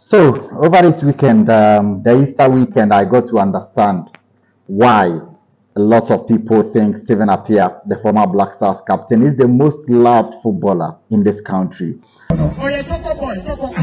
So, over this weekend, the Easter weekend, I got to understand why a lot of people think Stephen Appiah, the former Black Stars captain, is the most loved footballer in this country. Oh, yeah, talk boy, talk boy.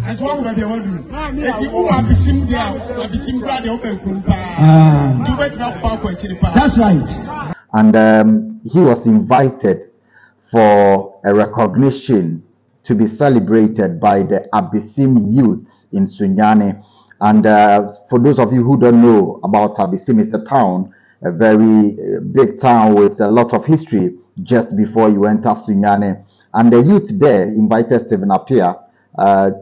As one will be able to do. If you want to sim down, I'll be sim glad open kumpa. Do it not power. That's right. And he was invited for a recognition to be celebrated by the Abysim youth in Sunyane. And for those of you who don't know about Abysim, it's a town, a very big town with a lot of history just before you enter Sunyane. And the youth there invited Stephen Appiah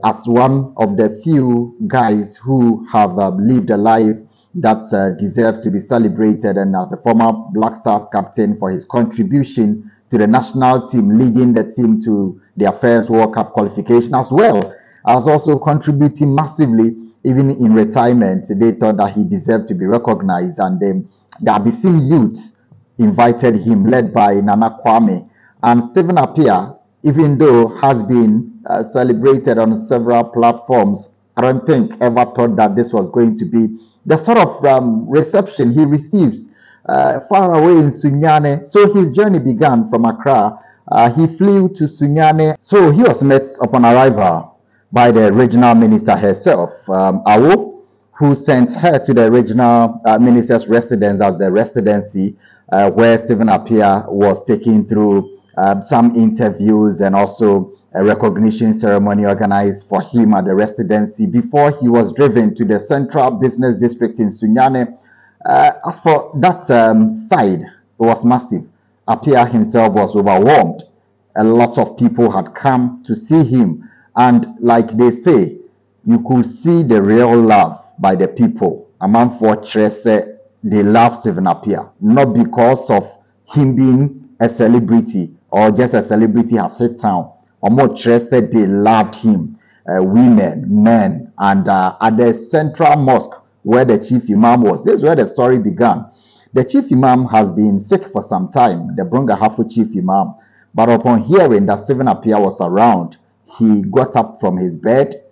as one of the few guys who have lived a life that deserves to be celebrated, and as a former Black Stars captain for his contribution to the national team, leading the team to their first World Cup qualification, as well as also contributing massively even in retirement. They thought that he deserved to be recognized, and the Abysim youth invited him, led by Nana Kwame. And Stephen Appiah, even though has been celebrated on several platforms, I don't think ever thought that this was going to be the sort of reception he receives far away in Sunyane. So his journey began from Accra. He flew to Sunyane. So he was met upon arrival by the regional minister herself, Awo, who sent her to the regional minister's residence as the residency, where Stephen Appiah was taken through some interviews and also a recognition ceremony organized for him at the residency before he was driven to the central business district in Sunyane. As for that side, it was massive. Appiah himself was overwhelmed. A lot of people had come to see him, and like they say, you could see the real love by the people. Among Fortress, they love Stephen Appiah, not because of him being a celebrity or just a celebrity has hit town. Omotre said they loved him, women, men, and at the central mosque where the chief imam was. This is where the story began. The chief imam has been sick for some time, the Brunga Hafu chief imam. But upon hearing that Stephen Appiah was around, he got up from his bed,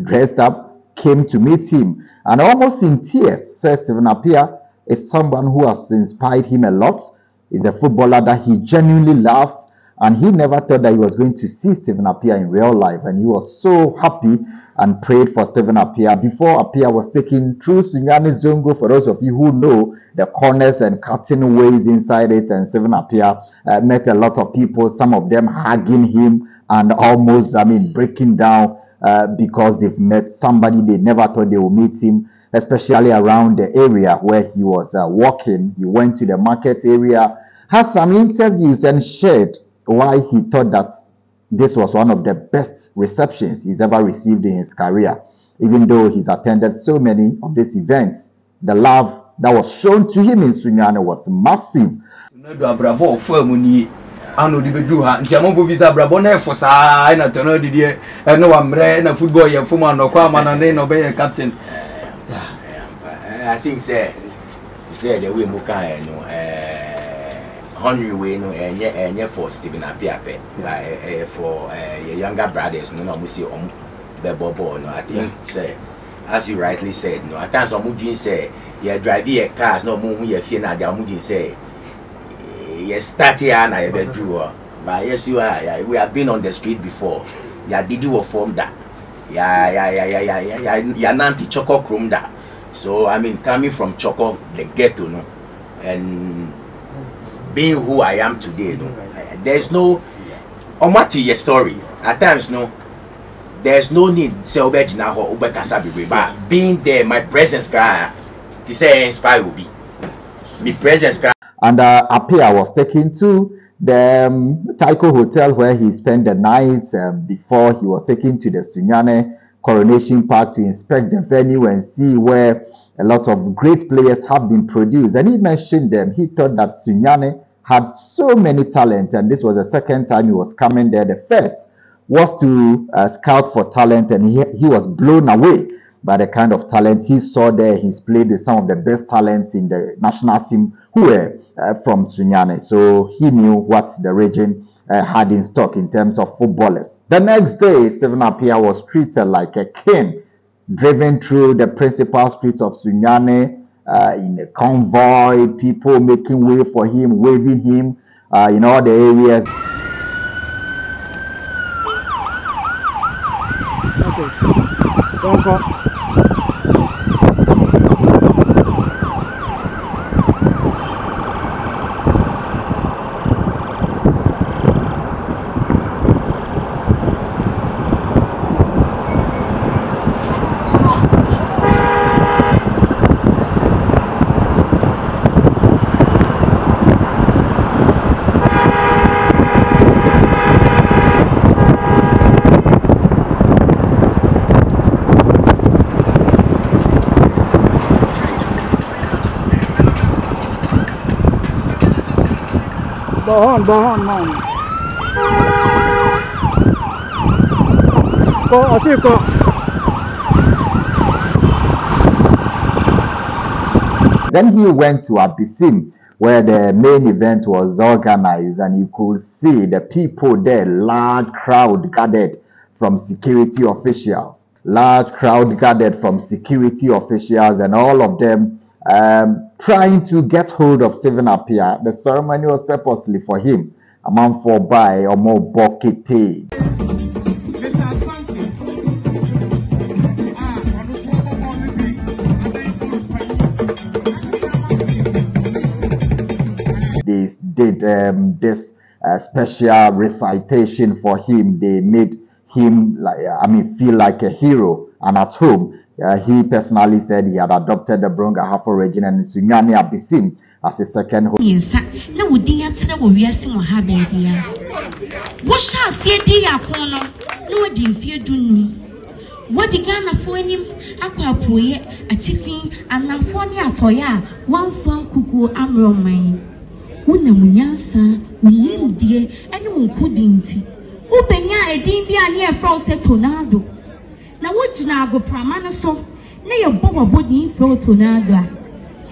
dressed up, came to meet him, and almost in tears said Stephen Appiah is someone who has inspired him a lot. He's a footballer that he genuinely loves, and he never thought that he was going to see Stephen Appiah in real life, and he was so happy and prayed for Stephen Appiah before Appiah was taken through Sunyane Zongo. For those of you who know the corners and cutting ways inside it, and Stephen Appiah met a lot of people, some of them hugging him and almost, breaking down because they've met somebody they never thought they would meet him, especially around the area where he was walking. He went to the market area, had some interviews, and shared why he thought that this was one of the best receptions he's ever received in his career. Even though he's attended so many of these events, the love that was shown to him in Sunyane was massive. I think say the way Muka Henry way no and for Stephen Appiah for your younger brothers no we see the bobo no I think say as you rightly said no at times Omujin say you drive your cars no more you feel na the Omujin say you start here na you bedroom but yes you are we have been on the street before ya did you form that ya nanti choco chrome that. So coming from Choco, the ghetto, no, and being who I am today, no, there's no your story. At times, no, there's no need but being there, my presence, to say inspire will be my presence. And Appiah was taken to the Taiko Hotel where he spent the night before he was taken to the Sunyane Coronation Park to inspect the venue and see where a lot of great players have been produced. And he mentioned them. He thought that Sunyane had so many talent, and this was the second time he was coming there. The first was to scout for talent, and he was blown away by the kind of talent he saw there. He's played with some of the best talents in the national team who were from Sunyane. So he knew what the region had in stock in terms of footballers. The next day, Stephen Appiah was treated like a king, driven through the principal streets of Sunyane in a convoy, people making way for him, waving him in all the areas. Okay. Don't go. Bahan, man. Then he went to Abisim, where the main event was organized, and you could see the people there, large crowd gathered from security officials. And all of them trying to get hold of Stephen Appiah. The ceremony was purposely for him. A man for by or more bokete. They did this special recitation for him. They made him feel like a hero. And at home, he personally said he had adopted the Bronga Hafo region and Sunyane Abisim as a second home. What the Ghana for him, Aqua Poye, a tiffin, and Nafonia Toya, one phone cuckoo amro mine. Unamunyansa, William dear, and you couldn't. Upenya a dimbia near Frost Tornado. Now what Jinago Pramana so, lay your boba body for Tornado. And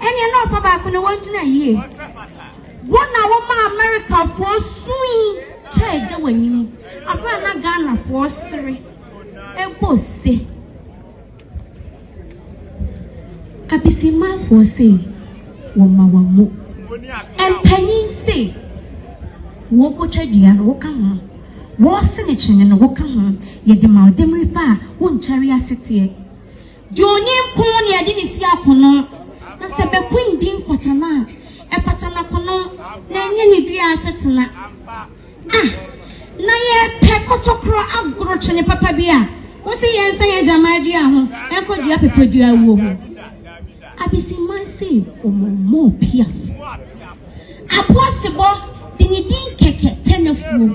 you're not about on a 1 year. 1 hour America for swing, Ted away. I ran a Ghana for 3. Say, Abisima for say, Woma, and Penny say, Woko Chadian, Woka, was signature and Woka, yet the Maldemri far, won't chariot city. Johnny Pony, I didn't see Apono, Nasaba Queen Dean Fatana, a Fatana Cono, Nanny Bria Setana. Ah, Naya Pecotocro Abgrochene Papa Bia. What's the answer? Jamadia, I could be up a producer. Abisima say, or more piaf. A possible, didn't keke tenafoo.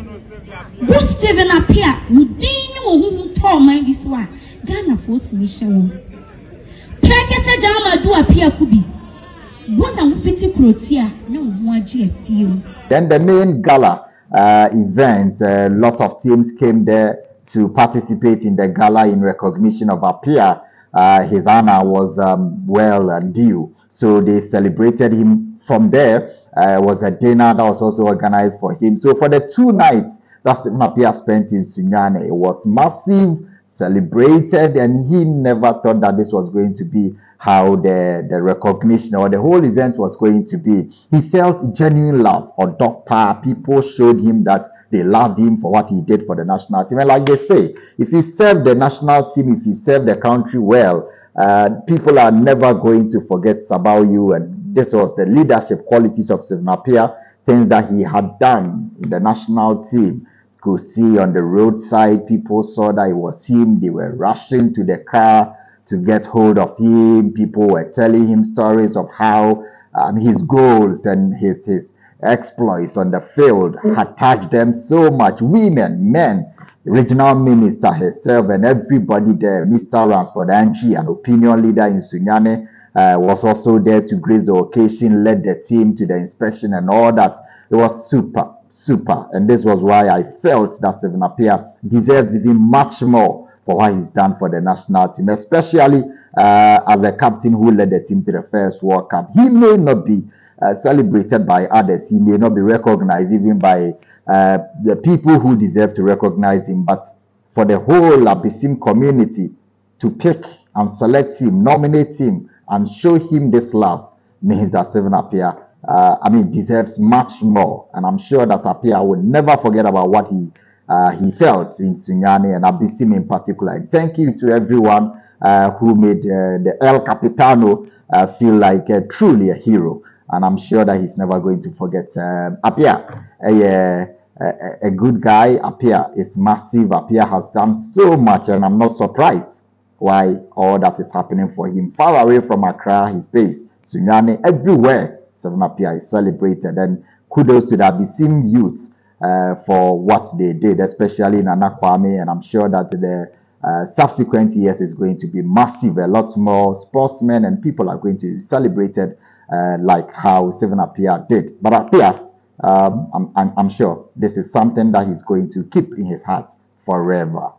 Good Stephen Appiah, would dean who told my this one. Ghana fought Michelle. Pekesa Jama do appear could be. One and 50 crotia, no more GFU. Then the main gala event, a lot of teams came there to participate in the gala in recognition of Appiah. His honor was well due, so they celebrated him. From there was a dinner that was also organized for him. So for the 2 nights that Stephen Appiah spent in Sunyane, it was massive, celebrated, and he never thought that this was going to be how the recognition or the whole event was going to be. He felt genuine love or dog power. People showed him that they loved him for what he did for the national team. And like they say, if you serve the national team, if you serve the country well, people are never going to forget about you. And this was the leadership qualities of Stephen Appiah, things that he had done in the national team. You could see on the roadside, people saw that it was him. They were rushing to the car to get hold of him. People were telling him stories of how his goals and his exploits on the field had touched them so much. Women, men, regional minister herself, and everybody there. Mr. Ransford Antwi, an opinion leader in Sunyane, was also there to grace the occasion, led the team to the inspection and all that. It was super. And this was why I felt that Stephen Appiah deserves even much more for what he's done for the national team, especially as the captain who led the team to the first World Cup. He may not be celebrated by others. He may not be recognized even by the people who deserve to recognize him, but for the whole Abisim community to pick and select him, nominate him, and show him this love means that Stephen Appiah, deserves much more. And I'm sure that Appiah will never forget about what he felt in Sunyani and Abisim in particular. And thank you to everyone who made the El Capitano feel like truly a hero. And I'm sure that he's never going to forget Appiah. A good guy. Appiah is massive. Appiah has done so much, and I'm not surprised why all that is happening for him. Far away from Accra, his base, Sunyani, everywhere, Stephen Appiah is celebrated. And kudos to the Abisim youth for what they did, especially in Nana Kwame. And I'm sure that the subsequent years is going to be massive. A lot more sportsmen and people are going to be celebrated like how Stephen Appiah did. But Appiah, I'm sure this is something that he's going to keep in his heart forever.